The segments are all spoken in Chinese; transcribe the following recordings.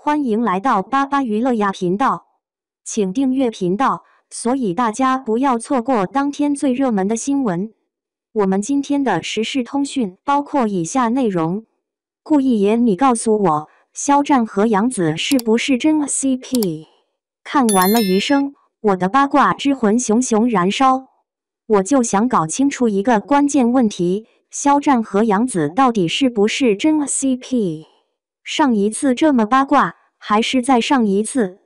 欢迎来到巴巴娱乐呀频道，请订阅频道，所以大家不要错过当天最热门的新闻。我们今天的时事通讯包括以下内容：顾一言，你告诉我，肖战和杨紫是不是真 CP？ 看完了余生，我的八卦之魂熊熊燃烧。我就想搞清楚一个关键问题：肖战和杨紫到底是不是真 CP？ 上一次这么八卦，还是在上一次。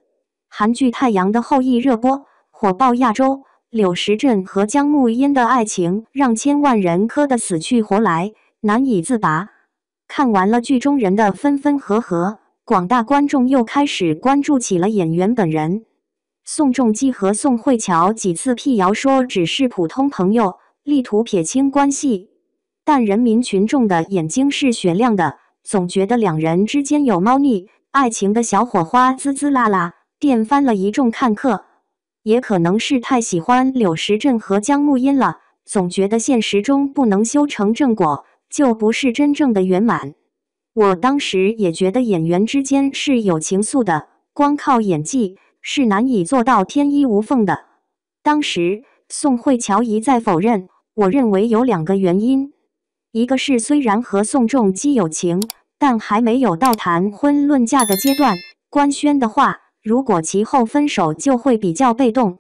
韩剧《太阳的后裔》热播，火爆亚洲。柳时镇和姜暮烟的爱情让千万人磕得死去活来，难以自拔。看完了剧中人的分分合合，广大观众又开始关注起了演员本人。宋仲基和宋慧乔几次辟谣说只是普通朋友，力图撇清关系，但人民群众的眼睛是雪亮的，总觉得两人之间有猫腻，爱情的小火花滋滋啦啦，电翻了一众看客。也可能是太喜欢柳时镇和姜暮烟了，总觉得现实中不能修成正果，就不是真正的圆满。我当时也觉得演员之间是有情愫的，光靠演技是难以做到天衣无缝的。当时宋慧乔一再否认，我认为有两个原因。一个是虽然和宋仲基有情，但还没有到谈婚论嫁的阶段，官宣的话，如果其后分手就会比较被动，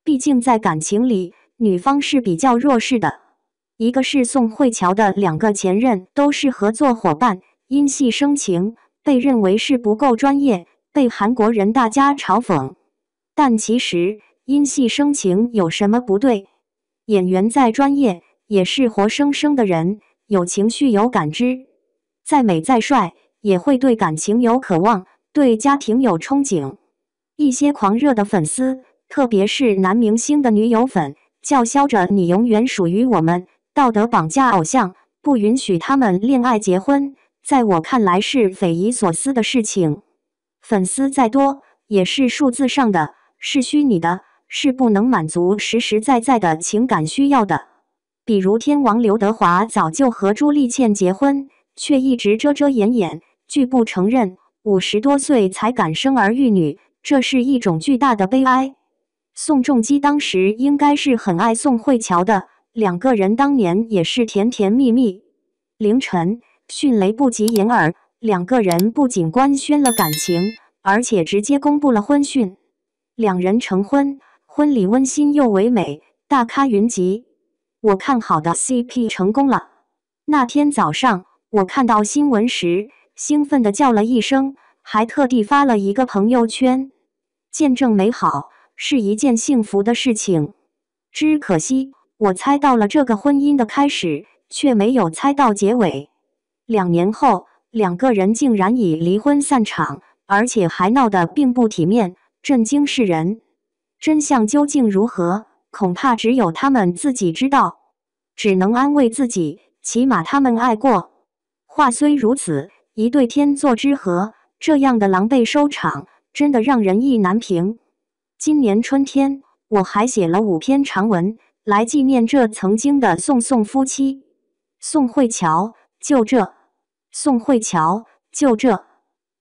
毕竟在感情里，女方是比较弱势的。一个是宋慧乔的两个前任都是合作伙伴，因戏生情，被认为是不够专业，被韩国人大家嘲讽。但其实因戏生情有什么不对？演员再专业，也是活生生的人，有情绪有感知，再美再帅，也会对感情有渴望，对家庭有憧憬。一些狂热的粉丝，特别是男明星的女友粉，叫嚣着你永远属于我们，道德绑架偶像，不允许他们恋爱结婚，在我看来是匪夷所思的事情。粉丝再多，也是数字上的，是虚拟的，是不能满足实实在在的情感需要的。比如天王刘德华早就和朱丽倩结婚，却一直遮遮掩掩，拒不承认，50多岁才敢生儿育女，这是一种巨大的悲哀。宋仲基当时应该是很爱宋慧乔的，两个人当年也是甜甜蜜蜜。凌晨，迅雷不及掩耳，两个人不仅官宣了感情，而且直接公布了婚讯。两人成婚，婚礼温馨又唯美，大咖云集。我看好的 CP 成功了。那天早上，我看到新闻时，兴奋地叫了一声，还特地发了一个朋友圈。见证美好是一件幸福的事情，只可惜我猜到了这个婚姻的开始，却没有猜到结尾。2年后，两个人竟然以离婚散场，而且还闹得并不体面，震惊世人。真相究竟如何，恐怕只有他们自己知道，只能安慰自己，起码他们爱过。话虽如此，一对天作之合，这样的狼狈收场，真的让人意难平。今年春天，我还写了5篇长文，来纪念这曾经的宋夫妻。宋慧乔，就这；宋慧乔，就这；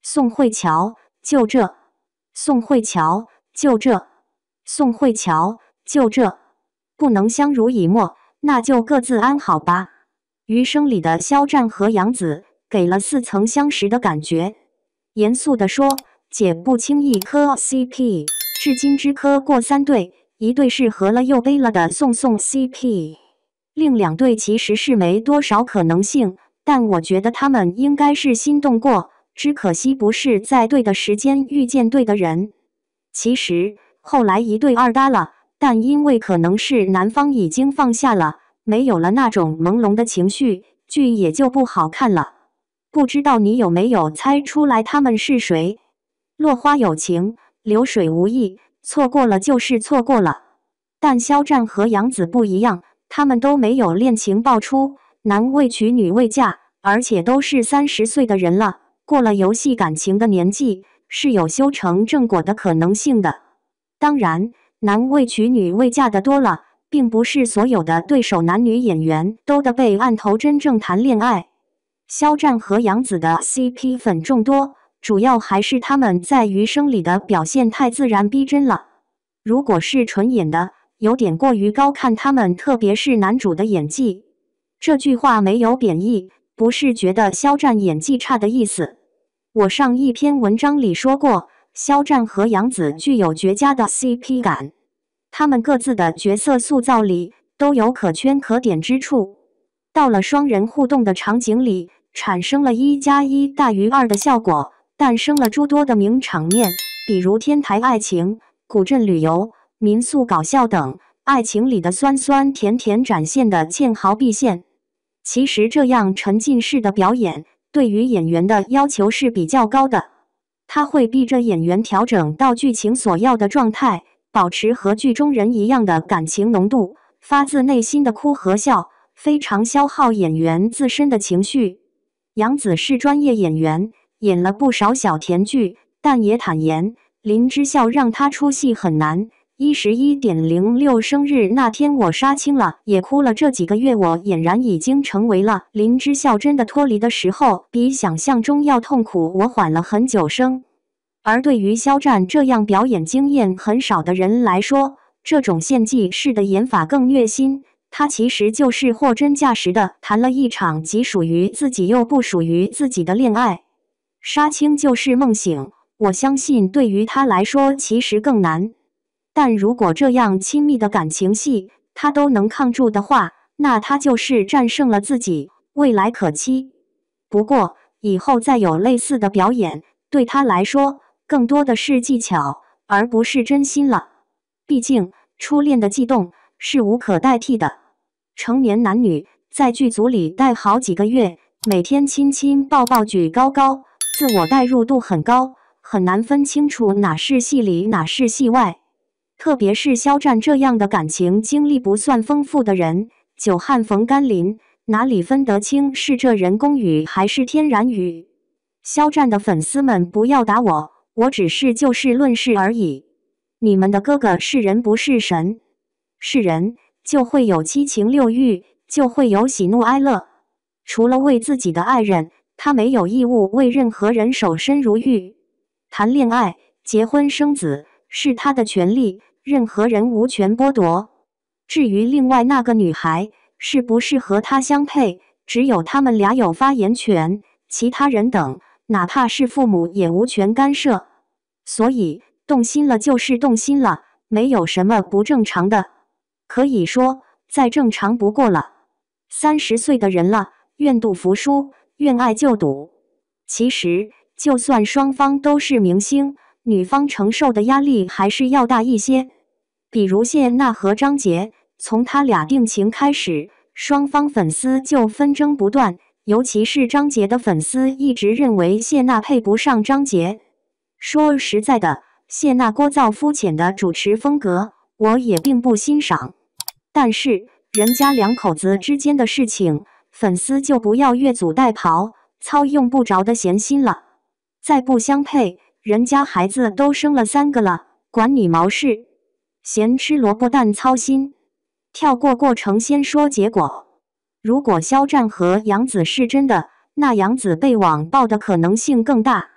宋慧乔，就这；宋慧乔，就这；宋慧乔，就这。不能相濡以沫，那就各自安好吧。余生里的肖战和杨紫，给了似曾相识的感觉。严肃地说，姐不轻易磕 CP， 至今只磕过3对，一对是合了又悲了的宋 CP， 另2对其实是没多少可能性，但我觉得他们应该是心动过，只可惜不是在对的时间遇见对的人。其实后来一对2搭了，但因为可能是男方已经放下了，没有了那种朦胧的情绪，剧也就不好看了。不知道你有没有猜出来他们是谁？落花有情，流水无意，错过了就是错过了。但肖战和杨紫不一样，他们都没有恋情爆出，男未娶女未嫁，而且都是30岁的人了，过了游戏感情的年纪，是有修成正果的可能性的。当然，男未娶女未嫁的多了，并不是所有的对手男女演员都的被按头真正谈恋爱。肖战和杨紫的 CP 粉众多，主要还是他们在余生里的表现太自然逼真了。如果是纯演的，有点过于高看他们，特别是男主的演技。这句话没有贬义，不是觉得肖战演技差的意思。我上一篇文章里说过，肖战和杨紫具有绝佳的 CP 感，他们各自的角色塑造里都有可圈可点之处。到了双人互动的场景里，产生了1+1大于2的效果，诞生了诸多的名场面，比如天台爱情、古镇旅游、民宿搞笑等，爱情里的酸酸甜甜展现的纤毫毕现。其实这样沉浸式的表演，对于演员的要求是比较高的，他会逼着演员调整到剧情所要的状态，保持和剧中人一样的感情浓度，发自内心的哭和笑，非常消耗演员自身的情绪。杨紫是专业演员，演了不少小甜剧，但也坦言林之孝让她出戏很难。11.06生日那天我杀青了，也哭了。这几个月我俨然已经成为了林之孝，真的脱离的时候比想象中要痛苦，我缓了很久生。而对于肖战这样表演经验很少的人来说，这种献祭式的演法更虐心。他其实就是货真价实的谈了一场既属于自己又不属于自己的恋爱。杀青就是梦醒，我相信对于他来说其实更难。但如果这样亲密的感情戏他都能抗住的话，那他就是战胜了自己，未来可期。不过以后再有类似的表演，对他来说更多的是技巧，而不是真心了。毕竟初恋的悸动是无可代替的。成年男女在剧组里待好几个月，每天亲亲抱抱举高高，自我代入度很高，很难分清楚哪是戏里哪是戏外。特别是肖战这样的感情经历不算丰富的人，久旱逢甘霖，哪里分得清是这人工雨还是天然雨？肖战的粉丝们不要打我，我只是就事论事而已。你们的哥哥是人不是神，是人就会有七情六欲，就会有喜怒哀乐。除了为自己的爱人，他没有义务为任何人守身如玉。谈恋爱、结婚生子是他的权利，任何人无权剥夺。至于另外那个女孩是不是和他相配，只有他们俩有发言权，其他人等，哪怕是父母也无权干涉。所以动心了就是动心了，没有什么不正常的。可以说再正常不过了。30岁的人了，愿赌服输，愿爱就赌。其实就算双方都是明星，女方承受的压力还是要大一些。比如谢娜和张杰，从他俩定情开始，双方粉丝就纷争不断，尤其是张杰的粉丝一直认为谢娜配不上张杰。说实在的，谢娜聒噪肤浅的主持风格我也并不欣赏，但是人家两口子之间的事情，粉丝就不要越俎代庖，操用不着的闲心了。再不相配，人家孩子都生了3个了，管你毛事？嫌吃萝卜淡操心。跳过过程先说结果。如果肖战和杨紫是真的，那杨紫被网暴的可能性更大。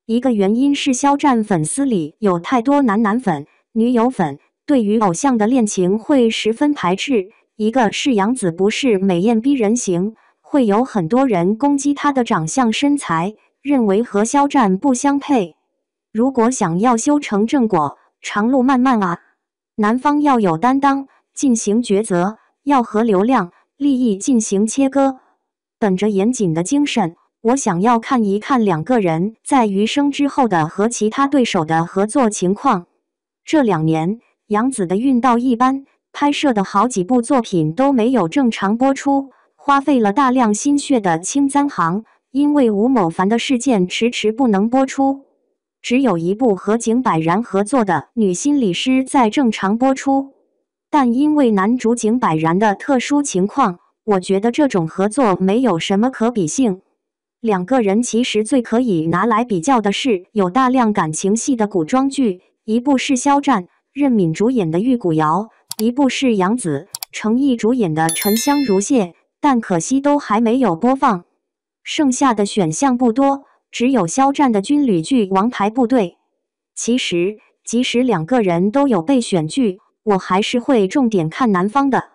一个原因是肖战粉丝里有太多男粉、女友粉，对于偶像的恋情会十分排斥；一个是杨紫不是美艳逼人型，会有很多人攻击她的长相身材，认为和肖战不相配。如果想要修成正果，长路漫漫啊！男方要有担当，进行抉择，要和流量、利益进行切割。本着严谨的精神，我想要看一看两个人在余生之后的和其他对手的合作情况。这2年，杨紫的运道一般，拍摄的好几部作品都没有正常播出，花费了大量心血的《青簪行》因为吴某凡的事件迟迟不能播出。只有一部和井柏然合作的《女心理师》在正常播出，但因为男主井柏然的特殊情况，我觉得这种合作没有什么可比性。两个人其实最可以拿来比较的是有大量感情戏的古装剧，一部是肖战、任敏主演的《玉骨遥》，一部是杨紫、程毅主演的《沉香如屑》，但可惜都还没有播放。剩下的选项不多，只有肖战的军旅剧王牌部队。其实，即使两个人都有备选剧，我还是会重点看男方的，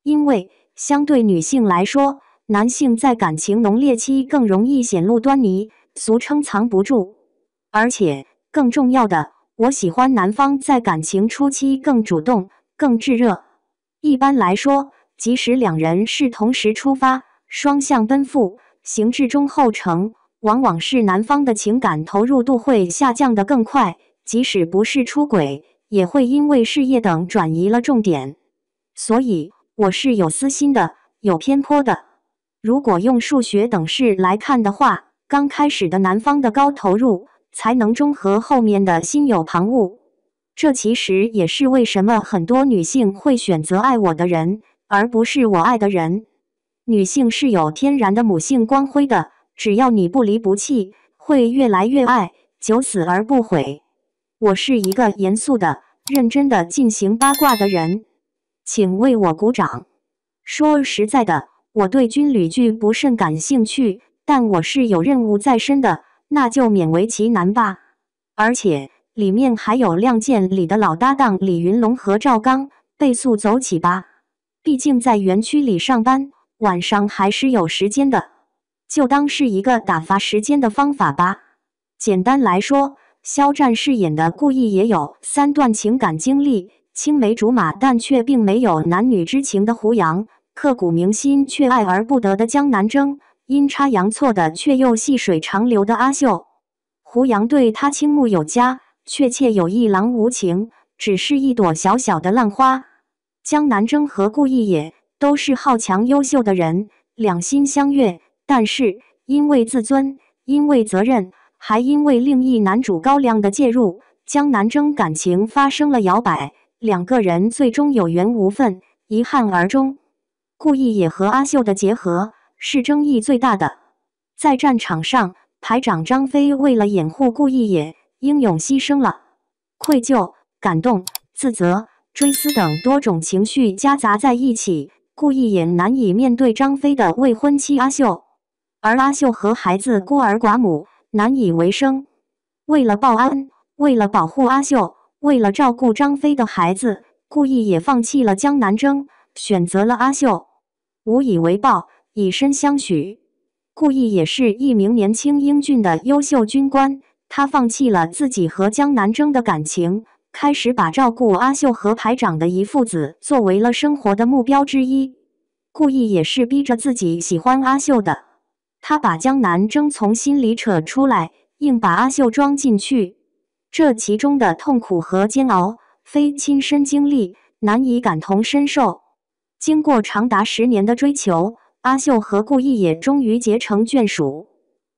因为相对女性来说，男性在感情浓烈期更容易显露端倪，俗称藏不住。而且，更重要的，我喜欢男方在感情初期更主动、更炙热。一般来说，即使两人是同时出发，双向奔赴，行至中后程，往往是男方的情感投入度会下降得更快，即使不是出轨，也会因为事业等转移了重点。所以，我是有私心的，有偏颇的。如果用数学等式来看的话，刚开始的男方的高投入，才能中和后面的心有旁骛。这其实也是为什么很多女性会选择爱我的人，而不是我爱的人。女性是有天然的母性光辉的，只要你不离不弃，会越来越爱，久死而不悔。我是一个严肃的、认真的进行八卦的人，请为我鼓掌。说实在的，我对军旅剧不甚感兴趣，但我是有任务在身的，那就勉为其难吧。而且里面还有《亮剑》里的老搭档李云龙和赵刚，倍速走起吧。毕竟在园区里上班，晚上还是有时间的，就当是一个打发时间的方法吧。简单来说，肖战饰演的顾逸也有3段情感经历，青梅竹马但却并没有男女之情的胡杨，刻骨铭心却爱而不得的江南征，阴差阳错的却又细水长流的阿秀。胡杨对他倾慕有加，却妾有一郎无情，只是一朵小小的浪花。江南征和顾逸也都是好强优秀的人，两心相悦，但是因为自尊，因为责任，还因为另一男主高亮的介入，江南征感情发生了摇摆，两个人最终有缘无分，遗憾而终。顾逸也和阿秀的结合是争议最大的。在战场上，排长张飞为了掩护顾逸也，英勇牺牲了。愧疚、感动、自责、追思等多种情绪夹杂在一起，顾逸也难以面对张飞的未婚妻阿秀，而阿秀和孩子孤儿寡母，难以为生。为了报恩，为了保护阿秀，为了照顾张飞的孩子，顾逸也放弃了江南征，选择了阿秀。无以为报，以身相许。顾逸也是一名年轻英俊的优秀军官，他放弃了自己和江南征的感情，开始把照顾阿秀和排长的遗父子作为了生活的目标之一。顾逸也是逼着自己喜欢阿秀的，他把江南征从心里扯出来，硬把阿秀装进去，这其中的痛苦和煎熬，非亲身经历难以感同身受。经过长达10年的追求，阿秀和顾逸也终于结成眷属，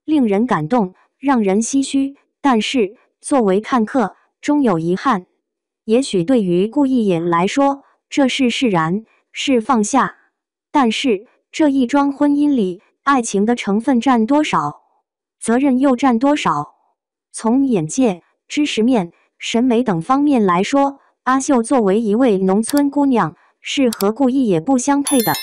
令人感动，让人唏嘘。但是作为看客，终有遗憾。也许对于顾逸也来说，这是释然，是放下。但是这一桩婚姻里，爱情的成分占多少？责任又占多少？从眼界、知识面、审美等方面来说，阿秀作为一位农村姑娘，是和顾逸也不相配的。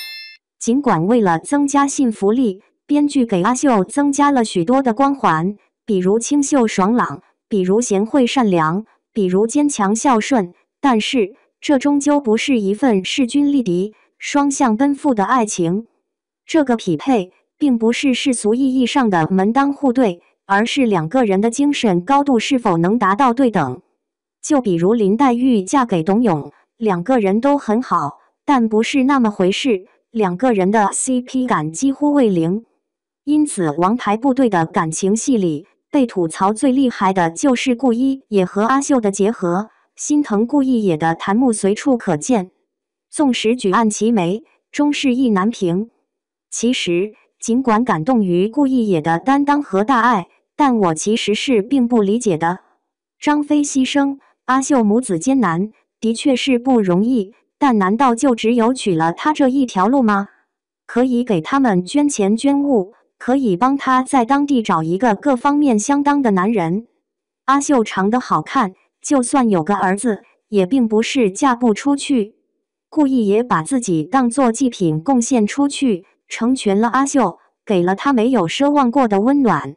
尽管为了增加信服力，编剧给阿秀增加了许多的光环，比如清秀爽朗，比如贤惠善良，比如坚强孝顺，但是这终究不是一份势均力敌、双向奔赴的爱情。这个匹配并不是世俗意义上的门当户对，而是两个人的精神高度是否能达到对等。就比如林黛玉嫁给董永，两个人都很好，但不是那么回事，两个人的 CP 感几乎为零。因此王牌部队的感情戏里，被吐槽最厉害的就是顾逸也和阿秀的结合，心疼顾逸也的弹幕随处可见。纵使举案齐眉，终是意难平。其实尽管感动于顾逸也的担当和大爱，但我其实是并不理解的。张飞牺牲，阿秀母子艰难，的确是不容易，但难道就只有娶了他这一条路吗？可以给他们捐钱捐物，可以帮他在当地找一个各方面相当的男人。阿秀长得好看，就算有个儿子，也并不是嫁不出去。顾逸也把自己当作祭品贡献出去，成全了阿秀，给了他没有奢望过的温暖。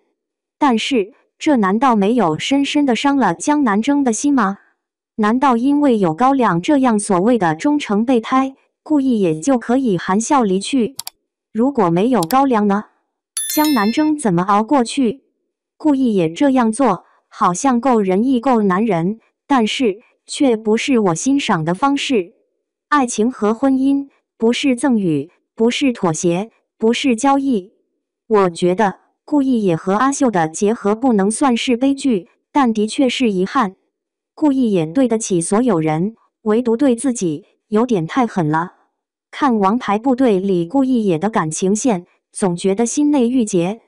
但是这难道没有深深的伤了江南征的心吗？难道因为有高粱这样所谓的忠诚备胎，顾一野就可以含笑离去？如果没有高粱呢？江南征怎么熬过去？顾一野这样做好像够仁义够男人，但是却不是我欣赏的方式。爱情和婚姻不是赠与，不是妥协，不是交易。我觉得顾一野和阿秀的结合不能算是悲剧，但的确是遗憾。顾一野对得起所有人，唯独对自己有点太狠了。看《王牌部队》里顾一野的感情线，总觉得心内郁结。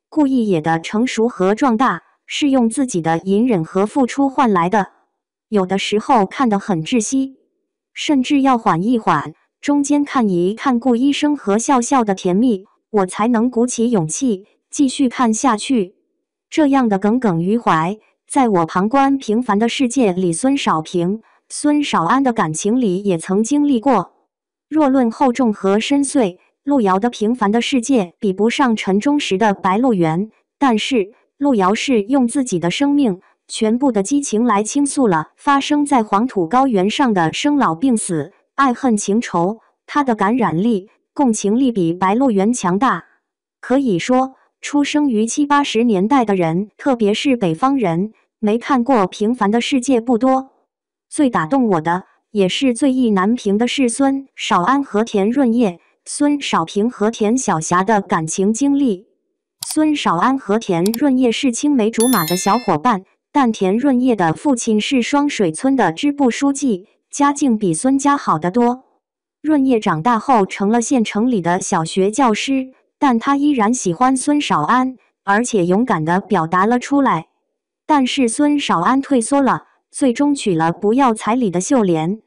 顾一野的成熟和壮大，是用自己的隐忍和付出换来的。有的时候看得很窒息，甚至要缓一缓，中间看一看顾医生和笑笑的甜蜜，我才能鼓起勇气继续看下去。这样的耿耿于怀，在我旁观平凡的世界里，孙少平、孙少安的感情里也曾经历过。若论厚重和深邃，路遥的平凡的世界比不上陈忠实的白鹿原，但是路遥是用自己的生命、全部的激情来倾诉了发生在黄土高原上的生老病死、爱恨情仇，他的感染力、共情力比白鹿原强大。可以说，出生于70、80年代的人，特别是北方人，没看过平凡的世界不多。最打动我的，也是最意难平的是孙少安和田润叶、孙少平和田晓霞的感情经历。孙少安和田润叶是青梅竹马的小伙伴，但田润叶的父亲是双水村的支部书记，家境比孙家好得多。润叶长大后成了县城里的小学教师，但他依然喜欢孙少安，而且勇敢地表达了出来。但是孙少安退缩了，最终娶了不要彩礼的秀莲。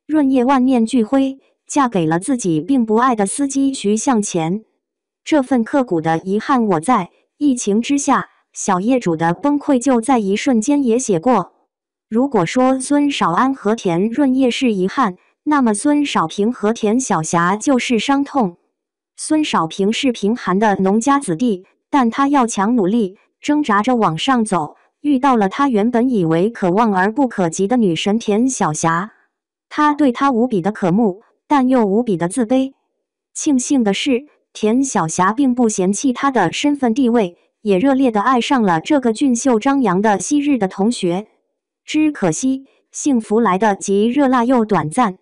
润叶万念俱灰，嫁给了自己并不爱的司机徐向前。这份刻骨的遗憾，我在《疫情之下，小业主的崩溃就在一瞬间》也写过。如果说孙少安和田润叶是遗憾，那么孙少平和田晓霞就是伤痛。孙少平是贫寒的农家子弟，但他要强努力，挣扎着往上走，遇到了他原本以为可望而不可及的女神田晓霞。他对她无比的渴慕，但又无比的自卑。庆幸的是，田晓霞并不嫌弃他的身份地位，也热烈地爱上了这个俊秀张扬的昔日的同学。只可惜，幸福来得极热辣又短暂。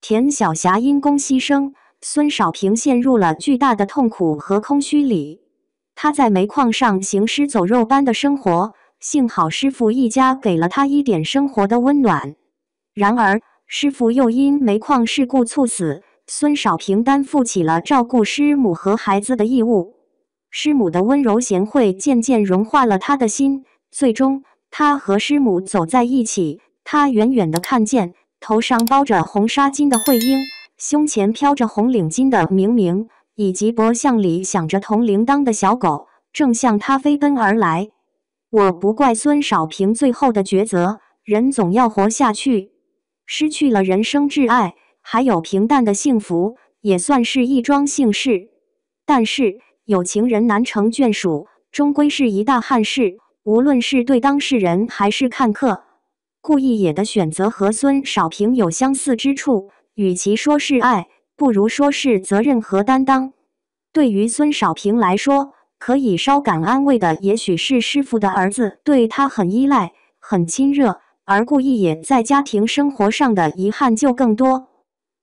田晓霞因公牺牲，孙少平陷入了巨大的痛苦和空虚里。他在煤矿上行尸走肉般的生活，幸好师傅一家给了他一点生活的温暖。然而，师傅又因煤矿事故猝死，孙少平担负起了照顾师母和孩子的义务。师母的温柔贤惠渐渐融化了他的心，最终他和师母走在一起。他远远地看见头上包着红纱巾的慧英，胸前飘着红领巾的明明，以及脖项里响着铜铃铛的小狗，正向他飞奔而来。我不怪孙少平最后的抉择，人总要活下去。失去了人生挚爱，还有平淡的幸福，也算是一桩幸事。但是有情人难成眷属，终归是一大憾事，无论是对当事人还是看客。顾一野的选择和孙少平有相似之处，与其说是爱，不如说是责任和担当。对于孙少平来说，可以稍感安慰的也许是师傅的儿子对他很依赖、很亲热，而顾一野在家庭生活上的遗憾就更多。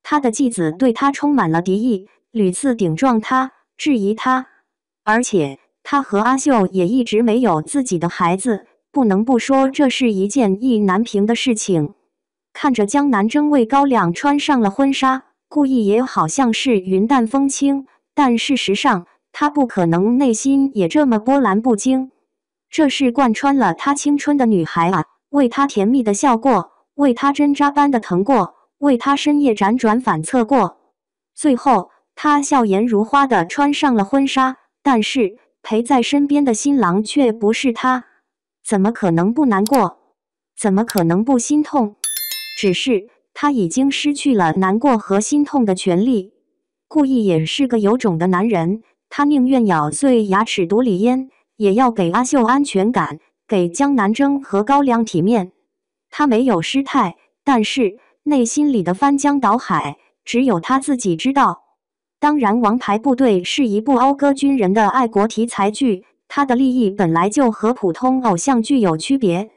他的继子对他充满了敌意，屡次顶撞他，质疑他，而且他和阿秀也一直没有自己的孩子，不能不说这是一件意难平的事情。看着江南征为高粱穿上了婚纱，顾一野好像是云淡风轻，但事实上他不可能内心也这么波澜不惊。这是贯穿了他青春的女孩啊，为他甜蜜的笑过，为他针扎般的疼过，为他深夜辗转反侧过。最后他笑颜如花的穿上了婚纱，但是陪在身边的新郎却不是他。怎么可能不难过？怎么可能不心痛？只是他已经失去了难过和心痛的权利。顾一野是个有种的男人，他宁愿咬碎牙齿堵里烟，也要给阿秀安全感，给江南征和高粱体面。他没有失态，但是内心里的翻江倒海，只有他自己知道。当然，《王牌部队》是一部讴歌军人的爱国题材剧，它的立意本来就和普通偶像剧有区别，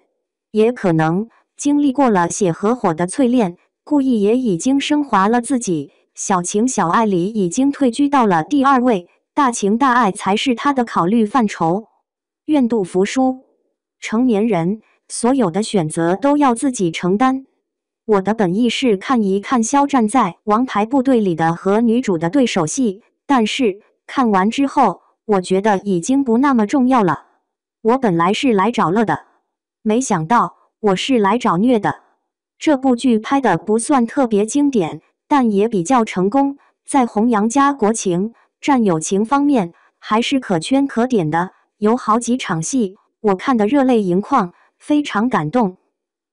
也可能经历过了血和火的淬炼，故意也已经升华了自己，小情小爱里已经退居到了第二位，大情大爱才是他的考虑范畴。愿赌服输，成年人所有的选择都要自己承担。我的本意是看一看肖战在《王牌部队》里的和女主的对手戏，但是看完之后，我觉得已经不那么重要了。我本来是来找乐的，没想到我是来找虐的。这部剧拍的不算特别经典，但也比较成功，在弘扬家国情、战友情方面还是可圈可点的。有好几场戏，我看得热泪盈眶，非常感动。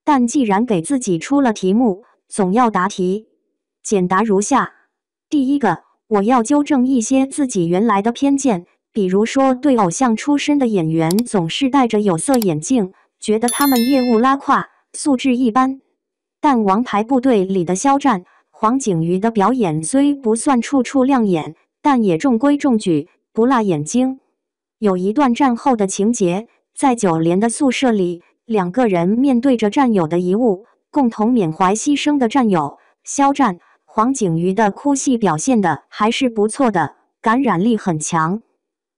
但既然给自己出了题目，总要答题。简答如下：第一个，我要纠正一些自己原来的偏见，比如说对偶像出身的演员总是戴着有色眼镜，觉得他们业务拉胯，素质一般。但《王牌部队》里的肖战、黄景瑜的表演虽不算处处亮眼，但也中规中矩，不辣眼睛。有一段战后的情节，在9连的宿舍里，2个人面对着战友的遗物，共同缅怀牺牲的战友。肖战、黄景瑜的哭戏表现的还是不错的，感染力很强。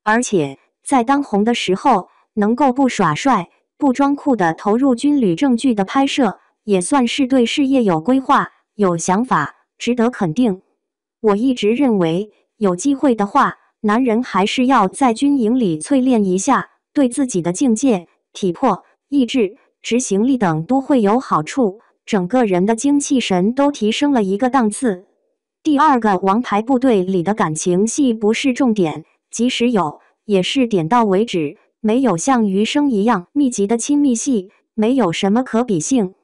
而且在当红的时候，能够不耍帅、不装酷的投入军旅正剧的拍摄，也算是对事业有规划、有想法，值得肯定。我一直认为，有机会的话，男人还是要在军营里淬炼一下，对自己的境界、体魄、意志、执行力等都会有好处，整个人的精气神都提升了一个档次。第二个，《王牌部队》里的感情戏不是重点，即使有，也是点到为止，没有像《余生》一样密集的亲密戏，没有什么可比性。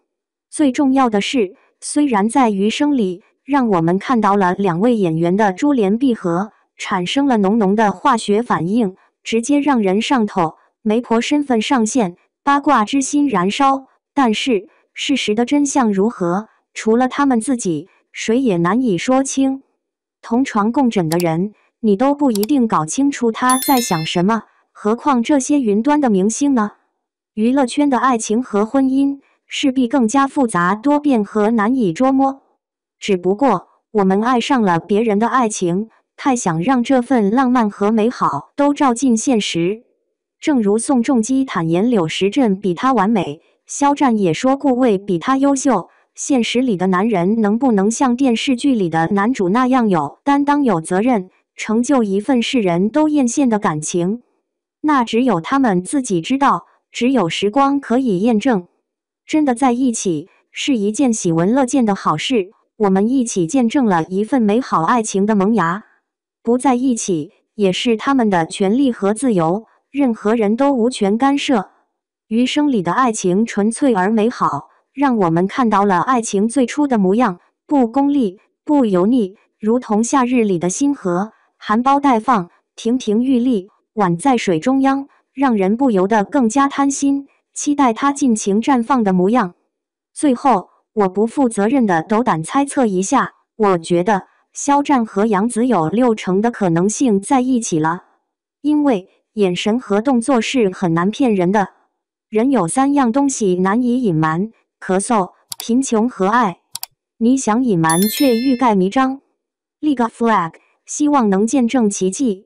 最重要的是，虽然在《余生》里让我们看到了2位演员的珠联璧合，产生了浓浓的化学反应，直接让人上头，媒婆身份上线，八卦之心燃烧。但是事实的真相如何，除了他们自己，谁也难以说清。同床共枕的人，你都不一定搞清楚他在想什么，何况这些云端的明星呢？娱乐圈的爱情和婚姻势必更加复杂多变和难以捉摸。只不过我们爱上了别人的爱情，太想让这份浪漫和美好都照进现实。正如宋仲基坦言柳时镇比他完美，肖战也说顾魏比他优秀。现实里的男人能不能像电视剧里的男主那样有担当、有责任，成就一份世人都艳羡的感情？那只有他们自己知道，只有时光可以验证。真的在一起是一件喜闻乐见的好事，我们一起见证了一份美好爱情的萌芽。不在一起也是他们的权利和自由，任何人都无权干涉。余生里的爱情纯粹而美好，让我们看到了爱情最初的模样，不功利，不油腻，如同夏日里的星河，含苞待放，亭亭玉立，宛在水中央，让人不由得更加贪心，期待它尽情绽放的模样。最后，我不负责任的斗胆猜测一下，我觉得肖战和杨紫有60%的可能性在一起了，因为眼神和动作是很难骗人的。人有3样东西难以隐瞒：咳嗽、贫穷和爱。你想隐瞒却欲盖弥彰。立个 flag， 希望能见证奇迹。